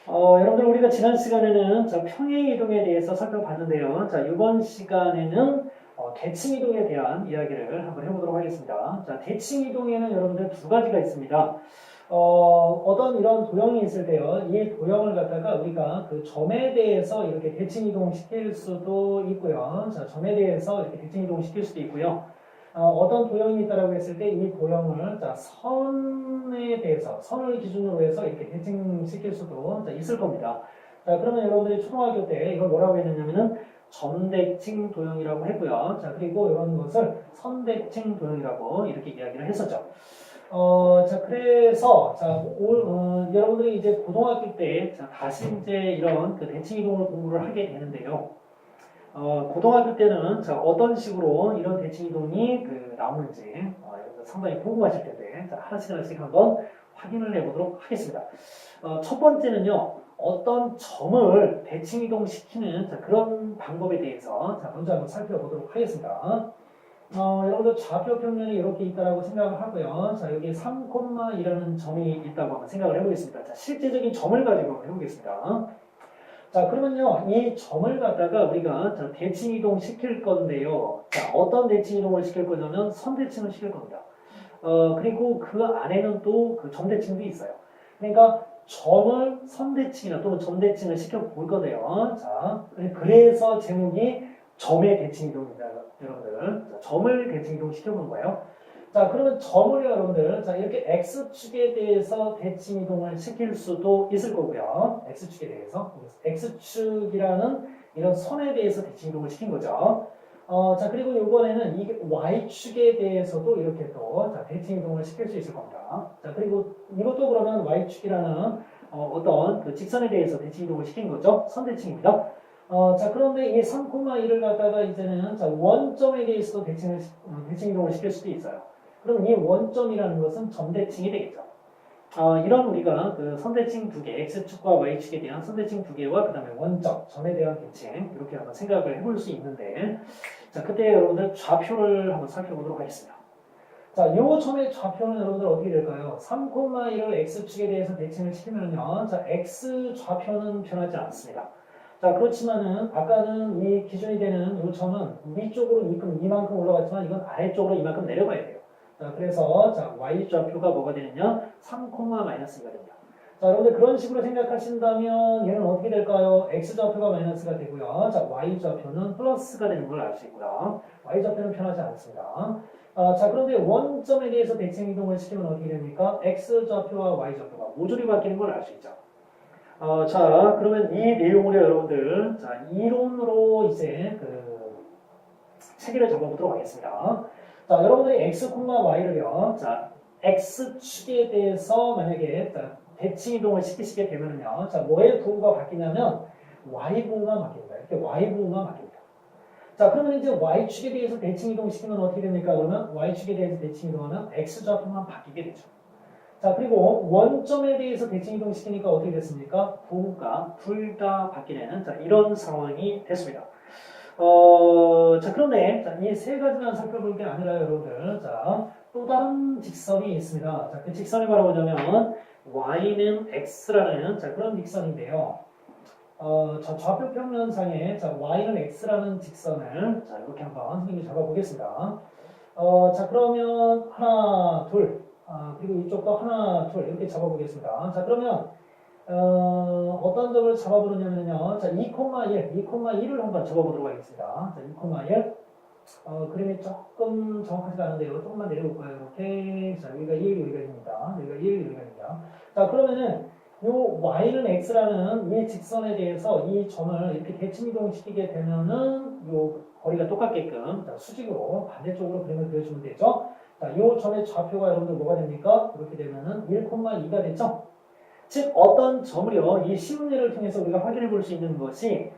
여러분들 우리가 지난 시간에는 평행 이동에 대해서 살펴봤는데요. 이번 시간에는 대칭 이동에 대한 이야기를 한번 해보도록 하겠습니다. 대칭 이동에는 여러분들 두 가지가 있습니다. 어떤 이런 도형이 있을 때요. 이 도형을 갖다가 우리가 그 점에 대해서 이렇게 대칭 이동시킬 수도 있고요. 점에 대해서 이렇게 대칭 이동시킬 수도 있고요. 어떤 도형이 있다라고 했을 때 이 도형을 선에 대해서 선을 기준으로 해서 이렇게 대칭시킬 수도 있을 겁니다. 그러면 여러분들이 초등학교 때 이걸 뭐라고 했느냐면은 점대칭 도형이라고 했고요. 그리고 이런 것을 선대칭 도형이라고 이렇게 이야기를 했었죠. 그래서 여러분들이 이제 고등학교 때 다시 이제 이런 그 대칭 이동을 공부를 하게 되는데요. 고등학교 때는 어떤 식으로 이런 대칭 이동이 나오는지 상당히 궁금하실 텐데 하나씩 한번 확인을 해보도록 하겠습니다. 첫 번째는요, 어떤 점을 대칭 이동시키는 그런 방법에 대해서 먼저 한번 살펴보도록 하겠습니다. 여러분들 좌표 평면이 이렇게 있다고 생각을 하고요. 여기 3,2라는 점이 있다고 한번 생각을 해보겠습니다. 실제적인 점을 가지고 한번 해보겠습니다. 그러면요, 이 점을 갖다가 우리가 대칭 이동 시킬 건데요. 어떤 대칭 이동을 시킬 거냐면 선대칭을 시킬 겁니다. 그리고 그 안에는 또 그 점대칭도 있어요. 그러니까 점을 선대칭이나 또는 점대칭을 시켜 볼 거예요. 그래서 제목이 점의 대칭 이동입니다, 여러분들. 점을 대칭 이동 시켜보는 거예요. 그러면 점을 여러분들, 이렇게 X축에 대해서 대칭 이동을 시킬 수도 있을 거고요. X축에 대해서. X축이라는 이런 선에 대해서 대칭 이동을 시킨 거죠. 그리고 이번에는 이게 Y축에 대해서도 이렇게 또, 대칭 이동을 시킬 수 있을 겁니다. 그리고 이것도 그러면 Y축이라는 어떤 그 직선에 대해서 대칭 이동을 시킨 거죠. 선대칭입니다. 그런데 이 3,1을 갖다가 이제는, 원점에 대해서도 대칭 이동을 시킬 수도 있어요. 그럼 이 원점이라는 것은 점대칭이 되겠죠. 이런 우리가 그 선대칭 두 개, X축과 Y축에 대한 선대칭 두 개와 그 다음에 원점, 점에 대한 대칭, 이렇게 한번 생각을 해볼 수 있는데, 그때 여러분들 좌표를 한번 살펴보도록 하겠습니다. 요 점의 좌표는 여러분들 어떻게 될까요? 3,1을 X축에 대해서 대칭을 시키면요. X 좌표는 변하지 않습니다. 그렇지만은, 아까는 이 기준이 되는 요 점은 위쪽으로 이만큼 올라갔지만, 이건 아래쪽으로 이만큼 내려가야 돼요. 그래서, Y 좌표가 뭐가 되느냐? 3,-2가 됩니다. 여러분들 그런 식으로 생각하신다면, 얘는 어떻게 될까요? X 좌표가 마이너스가 되고요. Y 좌표는 플러스가 되는 걸 알 수 있고요. Y 좌표는 변하지 않습니다. 그런데 원점에 대해서 대칭 이동을 시키면 어떻게 됩니까? X 좌표와 Y 좌표가 모조리 바뀌는 걸 알 수 있죠. 그러면 이 내용을 여러분들, 이론으로 이제 체계를 잡아보도록 하겠습니다. 여러분들이 X, Y를요, X축에 대해서 만약에, 대칭 이동을 시키시게 되면은요, 뭐의 부호가 바뀌냐면, Y 부호만 바뀝니다. 이렇게 Y 부호만 바뀝니다. 그러면 이제 Y축에 대해서 대칭 이동시키면 어떻게 됩니까? 그러면 Y축에 대해서 대칭 이동하면 X 좌표만 바뀌게 되죠. 그리고 원점에 대해서 대칭 이동시키니까 어떻게 됐습니까? 부호가 둘 다 바뀌는, 이런 상황이 됐습니다. 그런데, 이 세 가지만 살펴볼 게 아니라 여러분들, 또 다른 직선이 있습니다. 그 직선이 바로 뭐냐면, Y는 X라는, 그런 직선인데요. 좌표 평면상에, Y는 X라는 직선을, 이렇게 한번 선생님이 잡아보겠습니다. 그러면, 하나, 둘, 그리고 이쪽도 하나, 둘, 이렇게 잡아보겠습니다. 그러면, 어떤 점을 잡아보느냐면요. 2,1을 한번 잡아보도록 하겠습니다. 2,1. 그림이 조금 정확하지가 않은데요. 조금만 내려볼까요? 이렇게. 여기가 1, 여기가 2입니다. 여기가 1, 여기가 2입니다. 그러면은, 요 Y는 X라는 이 직선에 대해서 이 점을 이렇게 대칭 이동시키게 되면은, 요 거리가 똑같게끔, 수직으로 반대쪽으로 그림을 그려주면 되죠. 요 점의 좌표가 여러분들 뭐가 됩니까? 이렇게 되면은 1,2가 되죠? 즉 어떤 점을요, 이 쉬운 예를 통해서 우리가 확인해 볼 수 있는 것이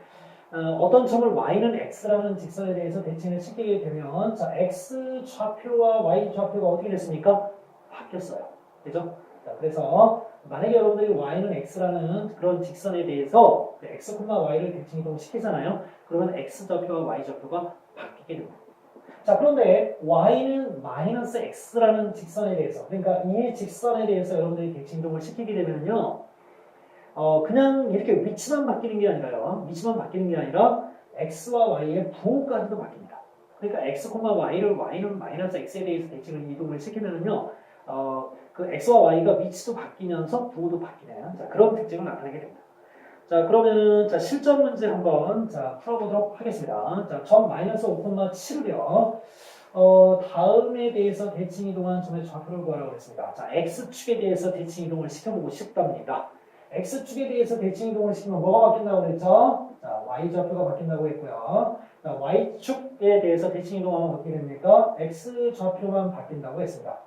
어떤 점을 Y는 X라는 직선에 대해서 대칭을 시키게 되면 X 좌표와 Y 좌표가 어떻게 됐습니까? 바뀌었어요. 그죠? 그래서 만약에 여러분들이 Y는 X라는 그런 직선에 대해서 X, Y를 대칭 이동 시키잖아요. 그러면 X 좌표와 Y 좌표가 바뀌게 됩니다. 그런데 Y는 마이너스 X라는 직선에 대해서, 그러니까 이 직선에 대해서 여러분들이 대칭 이동을 시키게 되면요, 그냥 이렇게 위치만 바뀌는 게 아니라요. 위치만 바뀌는 게 아니라 x와 y의 부호까지도 바뀝니다. 그러니까 x, y를 y는 마이너스 x에 대해서 대칭을 이동을 시키면은요. 그 x와 y가 위치도 바뀌면서 부호도 바뀌네요. 자, 그런 특징을 나타내게 됩니다. 자, 그러면은 자, 실전 문제 한번 자, 풀어보도록 하겠습니다. 자, 점 마이너스 5,7이요. 다음에 대해서 대칭 이동한 점의 좌표를 구하라고 했습니다. 자, x축에 대해서 대칭 이동을 시켜보고 싶답니다. x축에 대해서 대칭 이동을 시키면 뭐가 바뀐다고 그랬죠? 자, y좌표가 바뀐다고 했고요. 자, y축에 대해서 대칭 이동하면 어떻게 됩니까? x좌표만 바뀐다고 했습니다.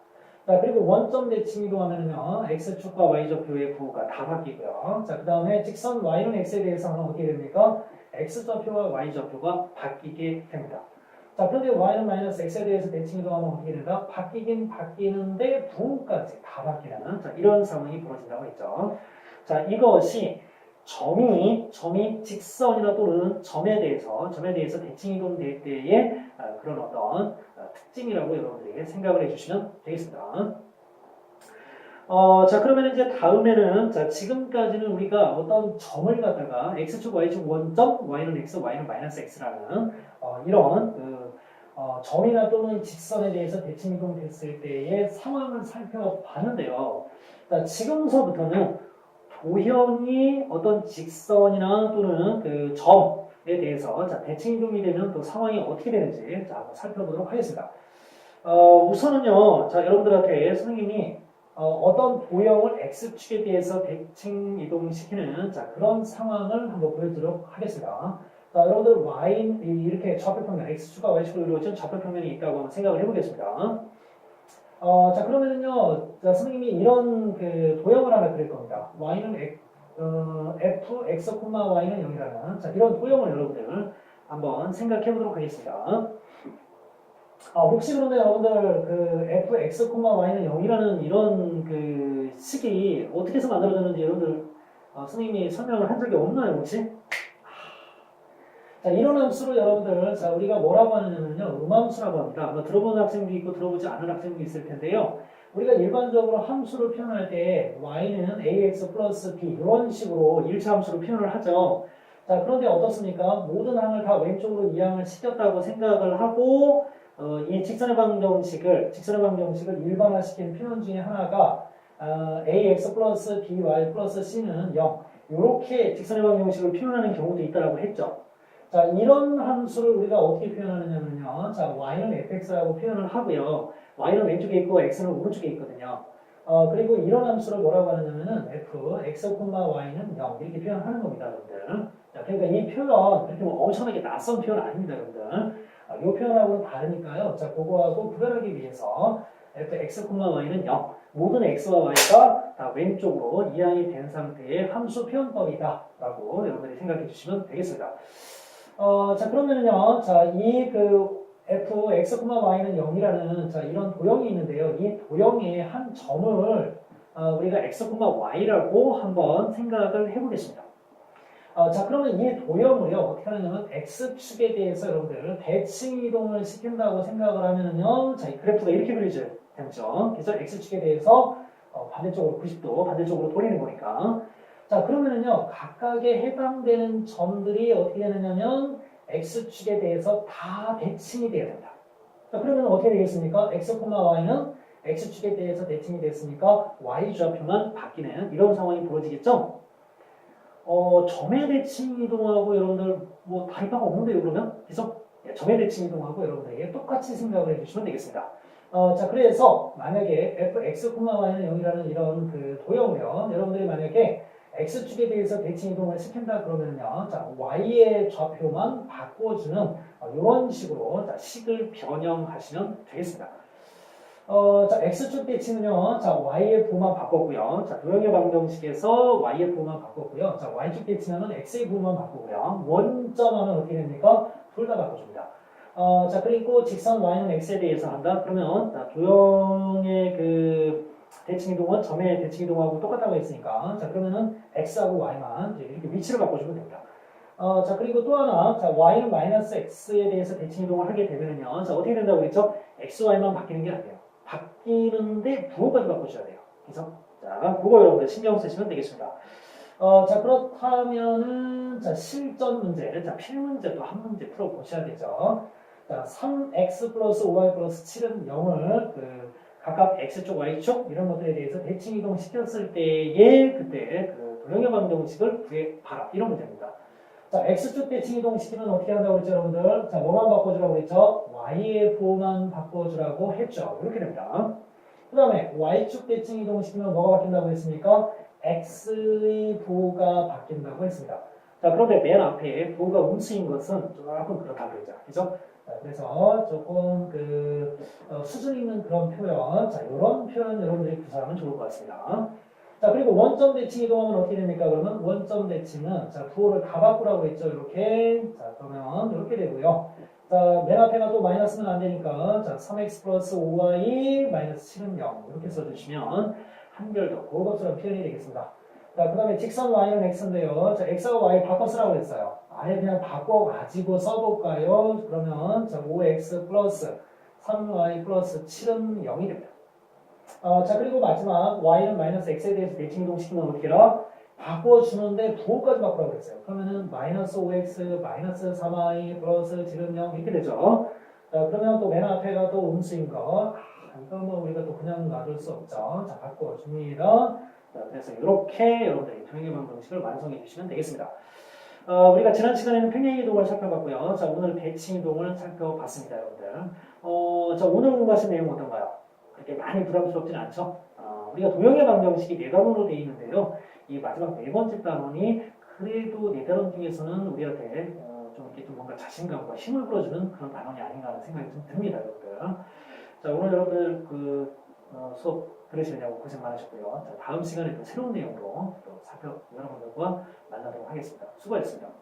자, 그리고 원점 대칭 이동하면은요, x축과 y좌표의 부호가 다 바뀌고요. 자, 그 다음에 직선 y는 x에 대해서 하면 어떻게 됩니까? x좌표와 y좌표가 바뀌게 됩니다. 자, 그런데 y는 마이너스 x에 대해서 대칭 이동하면 어떻게 된다? 바뀌긴 바뀌는데 부호까지 다 바뀌는 자, 이런 상황이 벌어진다고 했죠. 자, 이것이 점이 직선이나 또는 점에 대해서 대칭 이동될 때의 그런 어떤 특징이라고 여러분들에게 생각을 해주시면 되겠습니다. 자, 그러면 이제 다음에는 자, 지금까지는 우리가 어떤 점을 갖다가 x축, y축 원점, y는 x, y는 마이너스 x라는 이런 점이나 또는 직선에 대해서 대칭 이동됐을 때의 상황을 살펴봤는데요. 자, 지금서부터는 도형이 어떤 직선이나 또는 그 점에 대해서 자, 대칭 이동이 되면 또 상황이 어떻게 되는지 자, 한번 살펴보도록 하겠습니다. 우선은요, 자, 여러분들한테 선생님이 어떤 도형을 x축에 대해서 대칭 이동시키는 자, 그런 상황을 한번 보여드리도록 하겠습니다. 자, 여러분들 y 이렇게 좌표평면 x축과 y축으로 이루어진 좌표평면이 있다고 한번 생각을 해보겠습니다. 자, 그러면은요, 자, 선생님이 이런 그 도형을 하나 그릴 겁니다. y는 f, x, y는 0이라는 자, 이런 도형을 여러분들 한번 생각해 보도록 하겠습니다. 혹시 그런데 여러분들 그 f, x, y는 0이라는 이런 그 식이 어떻게 해서 만들어졌는지 여러분들 선생님이 설명을 한 적이 없나요, 혹시? 자, 이런 함수를 여러분들, 자, 우리가 뭐라고 하느냐면요, 음함수라고 합니다. 아마 들어본 학생도 있고 들어보지 않은 학생도 있을 텐데요. 우리가 일반적으로 함수를 표현할 때 y는 ax 플러스 b 이런 식으로 1차 함수로 표현을 하죠. 자, 그런데 어떻습니까? 모든 항을 다 왼쪽으로 이항을 시켰다고 생각을 하고 이 직선의 방정식을 일반화시킨 표현 중에 하나가 ax 플러스 by 플러스 c는 0 이렇게 직선의 방정식을 표현하는 경우도 있다고 했죠. 자, 이런 함수를 우리가 어떻게 표현하느냐면요. 자, y는 fx라고 표현을 하고요. y는 왼쪽에 있고 x는 오른쪽에 있거든요. 그리고 이런 함수를 뭐라고 하느냐면은 f, x, y는 0 이렇게 표현하는 겁니다, 여러분들. 자, 그러니까 이 표현 그렇게 뭐 엄청나게 낯선 표현 아닙니다, 여러분들. 이 표현하고는 다르니까요. 자, 그거하고 구별하기 위해서 f, x, y는 0 모든 x와 y가 다 왼쪽으로 이항이 된 상태의 함수 표현법이다 라고 여러분들이 생각해 주시면 되겠습니다. 자, 그러면은요, 자, 이 그 f, x, y는 0이라는 자, 이런 도형이 있는데요. 이 도형의 한 점을 우리가 x, y라고 한번 생각을 해보겠습니다. 자, 그러면 이 도형을요, 어떻게 하느냐면 x축에 대해서 여러분들 대칭 이동을 시킨다고 생각을 하면은요, 자, 이 그래프가 이렇게 그려져요. 되죠? 그래서 x축에 대해서 반대쪽으로 90도 반대쪽으로 돌리는 거니까. 자, 그러면은요, 각각에 해당되는 점들이 어떻게 되느냐면 x축에 대해서 다 대칭이 되어야 된다. 자, 그러면 어떻게 되겠습니까? x, y는 x축에 대해서 대칭이 됐으니까 y좌표만 바뀌는 이런 상황이 벌어지겠죠? 점의 대칭 이동하고 여러분들 뭐 다를 바가 없는데요, 그러면? 그래서 점의 대칭 이동하고 여러분들에게 똑같이 생각을 해주시면 되겠습니다. 자, 그래서 만약에 fx, y는 0이라는 이런 그 도형을요, 여러분들이 만약에 x축에 대해서 대칭 이동을 시킨다 그러면요, 자, y의 좌표만 바꿔주는 이런 식으로 자, 식을 변형하시면 되겠습니다. 자, x축 대칭은요, 자, y의 부호만 바꿨고요. 자, 도형의 방정식에서 y의 부호만 바꿨고요. 자, y축 대칭하면 x의 부호만 바꾸고요. 원점하면 어떻게 됩니까? 둘 다 바꿔줍니다. 자, 그리고 직선 y는 x에 대해서 한다. 그러면 자, 도형의 그 대칭 이동은 점의 대칭 이동하고 똑같다고 했으니까, 자, 그러면은 x하고 y만 이렇게 위치를 바꿔주면 됩니다. 자, 그리고 또 하나, 자, y는 마이너스 x에 대해서 대칭 이동을 하게 되면은요, 자, 어떻게 된다고 했죠? x, y만 바뀌는 게 아니에요. 바뀌는데 부호까지 바꿔줘야 돼요. 그래서 자, 그거 여러분들 신경 쓰시면 되겠습니다. 자, 그렇다면은, 자, 실전 문제, 자, 필문제 또 한 문제 풀어보셔야 되죠. 자, 3x 플러스 5y 플러스 7은 0을 각각 x축, y축 이런 것들에 대해서 대칭 이동 시켰을 때의 그때 도형의 방정식을 구해봐라. 이런 문제입니다. 자, x축 대칭 이동 시키면 어떻게 한다고 그랬죠, 여러분들? 자, 뭐만 바꿔주라고 그랬죠? y의 부호만 바꿔주라고 했죠. 이렇게 됩니다. 그 다음에 y축 대칭 이동 시키면 뭐가 바뀐다고 했습니까? x의 부호가 바뀐다고 했습니다. 자, 그런데 맨 앞에 부호가 음수인 것은 조금 그렇다고 그러죠. 그죠? 자, 그래서 조금 수준 있는 그런 표현, 자, 이런 표현 여러분들이 구사하면 좋을 것 같습니다. 자, 그리고 원점 대칭 이동하면 어떻게 됩니까? 그러면 원점 대칭은, 자, 부호를 다 바꾸라고 했죠. 이렇게. 자, 그러면 이렇게 되고요. 자, 맨 앞에가 또 마이너스는 안 되니까, 자, 3x 플러스 5y 마이너스 7은 0. 이렇게 써주시면 한결 더 고급스러운 표현이 되겠습니다. 자, 그 다음에 직선 y는 x인데요. 자, x와 y 바꿔 쓰라고 했어요. 아예 그냥 바꿔가지고 써볼까요? 그러면, 자, 5x 플러스 3y 플러스 7은 0이 됩니다. 자, 그리고 마지막 y는 마이너스 x에 대해서 대칭 이동시키면 어떻게 해라? 바꿔주는데 부호까지 바꾸라고 그랬어요. 그러면은 마이너스 5x 마이너스 3y 플러스 7은 0 이렇게 되죠. 자, 그러면 또 맨 앞에가 또 음수인 거. 이거 뭐 우리가 또 그냥 놔둘 수 없죠. 자, 바꿔줍니다. 자, 그래서 이렇게 여러분들이 평행의 방정식을 완성해 주시면 되겠습니다. 우리가 지난 시간에는 평행의 이동을 살펴봤고요. 자, 오늘 대칭 이동을 살펴봤습니다, 여러분들. 자, 오늘 공부하신 내용 어떤가요? 그렇게 많이 부담스럽진 않죠? 우리가 도형의 방정식이 네 단원으로 되어 있는데요. 이 마지막 네 번째 단원이 그래도 네 단원 중에서는 우리한테 좀 이렇게 좀 뭔가 자신감과 힘을 불어주는 그런 단원이 아닌가 하는 생각이 좀 듭니다, 여러분들. 자, 오늘 여러분들 수업 들으시느냐고 고생 많으셨고요. 자, 다음 시간에 또 새로운 내용으로 또 여러분들과 만나도록 하겠습니다. 수고하셨습니다.